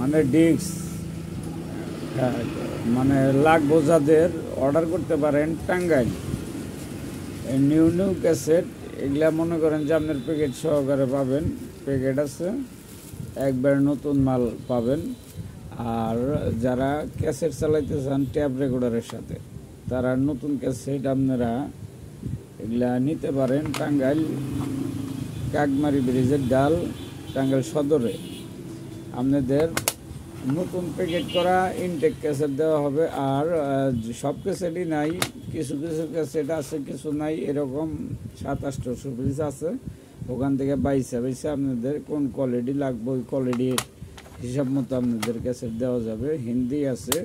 মানে ডিস্ক, মানে লাগবো যাদের অর্ডার করতে পারেন টাঙ্গাইল। নিউ নিউ ক্যাসেট এগুলা মনে করেন যে আপনার প্যাকেট সহকারে পাবেন, প্যাকেট আছে, একবার নতুন মাল পাবেন। আর যারা ক্যাসেট চালাইতে চান ট্যাপ রেকর্ডারের সাথে, তারা নতুন ক্যাসেট আপনারা এগুলা নিতে পারেন টাঙ্গাইল কাকমারি ব্রিজের ডাল, টাঙ্গাইল সদরে। আপনাদের নতুন প্যাকেট করা ইনটেক ক্যাসেট দেওয়া হবে। আর সব ক্যাসেটই নাই, কিছু কিছু ক্যাসেট আছে, কিছু নাই, এরকম 700-800 পিস আছে। ওখান থেকে বাইসা আপনাদের কোন কোয়ালিটি লাগবে ওই কোয়ালিটির হিসাব মতো আপনাদের ক্যাসেট দেওয়া যাবে। হিন্দি আছে,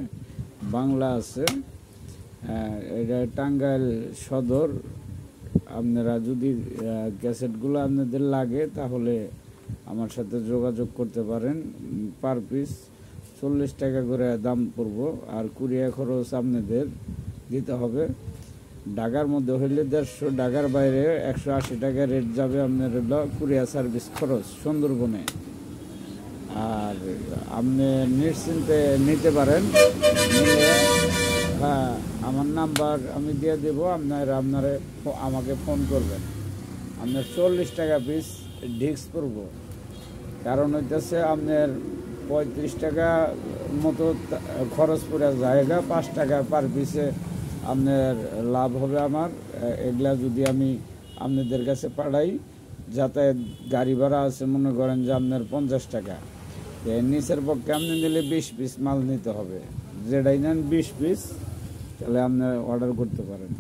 বাংলা আছে। এটা টাঙ্গাইল সদর। আপনারা যদি ক্যাসেটগুলো আপনাদের লাগে তাহলে আমার সাথে যোগাযোগ করতে পারেন। পার পিস 40 টাকা করে দাম পড়বো। আর কুরিয়ার খরচ আপনাদের দিতে হবে। ঢাকার মধ্যে হইলে 150, ঢাকার বাইরে 180 টাকা রেট যাবে আপনার কুরিয়ার সার্ভিস খরচ সুন্দরবনে। আর আপনি নিশ্চিন্তে নিতে পারেন। হ্যাঁ, আমার নাম্বার আমি দিয়ে দেবো, আমাকে ফোন করবেন। আপনার 40 টাকা পিস ডিস্ক পড়ব। কারণ হইতেছে আপনার 35 টাকা মতো খরচ পড়ে জায়গা, 5 টাকা পার পিসে আপনার লাভ হবে আমার। এগুলা যদি আমি আপনাদের কাছে পাঠাই, যাতায়াত গাড়ি ভাড়া আছে মনে করেন যে আপনার 50 টাকা। নিচের পক্ষে আপনি নিলে 20 পিস মাল নিতে হবে। যেটাই নেন 20 পিস, তাহলে আপনি অর্ডার করতে পারেন।